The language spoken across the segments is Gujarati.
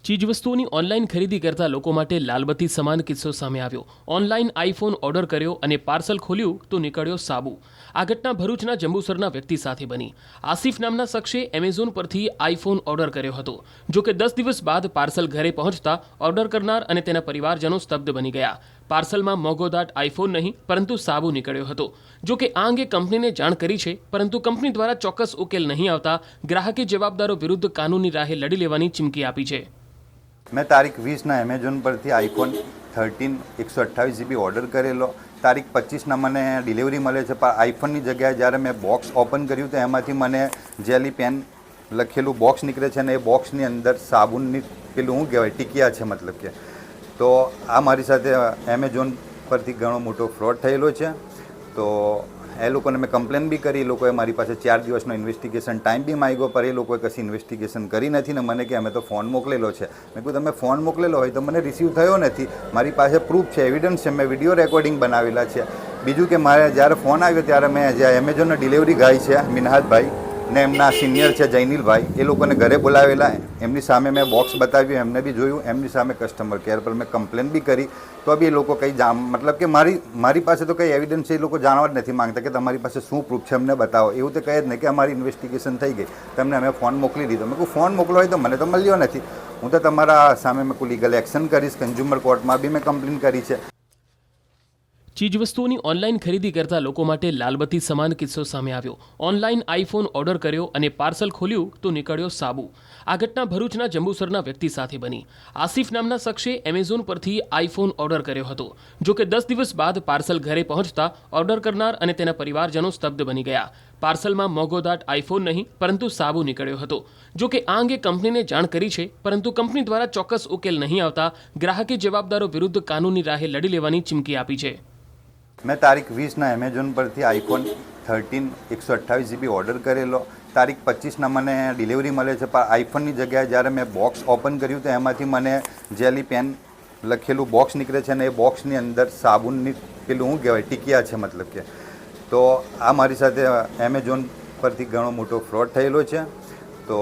ચીજવસ્તુઓની ઓનલાઈન ખરીદી કરતા લોકો માટે લાલબત્તી સમાન કિસ્સો સામે આવ્યો। ઓનલાઈન આઈફોન ઓર્ડર કર્યો અને પાર્સલ ખોલ્યું તો નીકળ્યો સાબુ। આ ઘટના ભરૂચના જંબુસરના વ્યક્તિ સાથે બની। આસિફ નામના શખ્સે એમેઝોન પરથી આઈફોન ઓર્ડર કર્યો હતો। જો કે 10 દિવસ બાદ પાર્સલ ઘરે પહોંચતા ઓર્ડર કરનાર અને તેના પરિવારજનો સ્તબ્ધ બની ગયા। પાર્સલમાં મોંઘોદાટ આઈફોન નહીં પરંતુ સાબુ નીકળ્યો હતો। જો કે આ અંગે કંપનીને જાણ કરી છે, પરંતુ કંપની દ્વારા ચોક્કસ ઉકેલ નહીં આવતા ગ્રાહકે જવાબદારો વિરુદ્ધ કાનૂની રાહે લડી લેવાની ચીમકી આપી છે। मैं तारीख 20 एमेजोन पर थी आईफोन 13 128 GB ऑर्डर करेलो। तारीख 25 मैंने डिलीवरी मळे छे, पर आईफोन की जगह जयरे मैं बॉक्स ओपन कर्युं तो एमांथी मने जेली पेन लखेलू बॉक्स निकले छे ने ए बॉक्सनी अंदर साबुननी पेલું શું કહેવાય ટીકિયા છે, મતલબ કે તો આ મારી સાથે એમેઝોન પરથી ઘણો મોટો ફ્રોડ થયેલો છે। તો એ લોકોને મેં કમ્પ્લેન બી કરી। એ લોકોએ મારી પાસે 4 દિવસનો ઇન્વેસ્ટિગેશન ટાઈમ બી માંગ્યો, પર એ લોકોએ કશી ઇન્વેસ્ટિગેશન કરી નથી ને મને કે અમે તો ફોન મોકલેલો છે। મેં કીધું તમે ફોન મોકલેલો હોય તો મને રિસીવ થયો નથી, મારી પાસે પ્રૂફ છે, એવિડન્સ છે, મેં વિડીયો રેકોર્ડિંગ બનાવેલા છે। બીજું કે મારે જ્યારે ફોન આવ્યો ત્યારે મેં જે એમેઝોનના ડિલિવરી ગાય છે મિનહાજભાઈ ને એમના સિનિયર છે જૈનિલભાઈ, એ લોકોને ઘરે બોલાવેલા। એમની સામે મેં બોક્સ બતાવ્યું, એમને બી જોયું, એમની સામે કસ્ટમર કેર પર મેં કમ્પ્લેન બી કરી। તો બી એ લોકો કંઈ મતલબ કે મારી પાસે તો કંઈ એવિડન્સ છે એ લોકો જાણવા જ નથી માંગતા કે તમારી પાસે શું પ્રૂફ છે અમને બતાવો। એવું તો કહે જ નહીં કે અમારી ઇન્વેસ્ટિગેશન થઈ ગઈ, તમને અમે ફોન મોકલી દીધો। મેં કહું ફોન મોકલો હોય તો મને તો મળ્યો નથી, હું તો તમારા સામે મેં કોઈ લીગલ એક્શન કરીશ। કન્ઝ્યુમર કોર્ટમાં બી મેં કમ્પ્લેન કરી છે। ચીજવસ્તુઓની ઓનલાઈન ખરીદી કરતા લોકો માટે લાલબત્તી સમાન કિસ્સો સામે આવ્યો। ઓનલાઈન આઈફોન ઓર્ડર કર્યો અને પાર્સલ ખોલ્યું તો નીકળ્યો સાબુ। આ ઘટના ભરૂચના જંબુસરના વ્યક્તિ સાથે બની। આસિફ નામના શખ્સે એમેઝોન પરથી આઈફોન ઓર્ડર કર્યો હતો। જો કે 10 દિવસ બાદ પાર્સલ ઘરે પહોંચતા ઓર્ડર કરનાર અને તેના પરિવારજનો સ્તબ્ધ બની ગયા। પાર્સલમાં મોંઘોદાટ આઈફોન નહીં પરંતુ સાબુ નીકળ્યો હતો। જો કે આ અંગે કંપનીને જાણ કરી છે, પરંતુ કંપની દ્વારા ચોક્કસ ઉકેલ નહીં આવતા ગ્રાહકે જવાબદારો વિરુદ્ધ કાનૂની રાહે લડી લેવાની ચીમકી આપી છે। मैं तारीख 20 एमेजोन पर थी आईफोन 13 128 GB ऑर्डर करेलो। तारीख 25 मैंने डिलीवरी मळे छे, पर आईफोन की जगह जयरे मैं बॉक्स ओपन कर्युं तो एमांथी मने जेली पेन लखेलू बॉक्स निकले छे ने ए बॉक्सनी अंदर साबुननी पेલું શું કહેવાય ટીકિયા છે, મતલબ કે તો આ મારી સાથે એમેઝોન પરથી ઘણો મોટો ફ્રોડ થયેલો છે। તો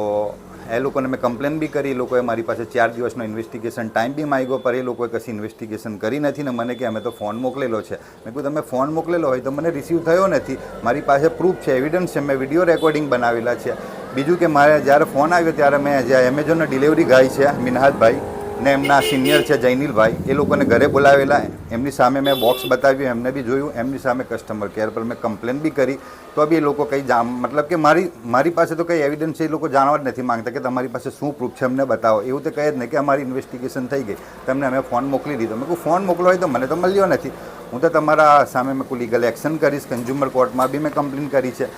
એ લોકોને મેં કમ્પ્લેન બી કરી। એ લોકોએ મારી પાસે 4 દિવસનો ઇન્વેસ્ટિગેશન ટાઈમ બી માંગ્યો, પર એ લોકોએ કશી ઇન્વેસ્ટિગેશન કરી નથી ને મને કે અમે તો ફોન મોકલેલો છે। મેં કીધું તમે ફોન મોકલેલો હોય તો મને રિસીવ થયો નથી, મારી પાસે પ્રૂફ છે, એવિડન્સ છે, મેં વિડીયો રેકોર્ડિંગ બનાવેલા છે। બીજું કે મારે જ્યારે ફોન આવ્યો ત્યારે મેં જે એમેઝોનના ડિલિવરી ગાય છે મિનહાજભાઈ ને એમના સિનિયર છે જૈનિલભાઈ, એ લોકોને ઘરે બોલાવેલા। એમની સામે મેં બોક્સ બતાવ્યું, એમને બી જોયું, એમની સામે કસ્ટમર કેર પર મેં કમ્પ્લેન બી કરી। તો બી એ લોકો કંઈ મતલબ કે મારી પાસે તો કંઈ એવિડન્સ છે એ લોકો જાણવા જ નથી માંગતા કે તમારી પાસે શું પ્રૂફ છે અમને બતાવો। એવું તો કહે જ નહીં કે અમારી ઇન્વેસ્ટિગેશન થઈ ગઈ, તમને અમે ફોન મોકલી દીધો। મેં કહું ફોન મોકલો હોય તો મને તો મળ્યો નથી, હું તો તમારા સામે મેં કોઈ લીગલ એક્શન કરીશ। કન્ઝ્યુમર કોર્ટમાં બી મેં કમ્પ્લેન કરી છે।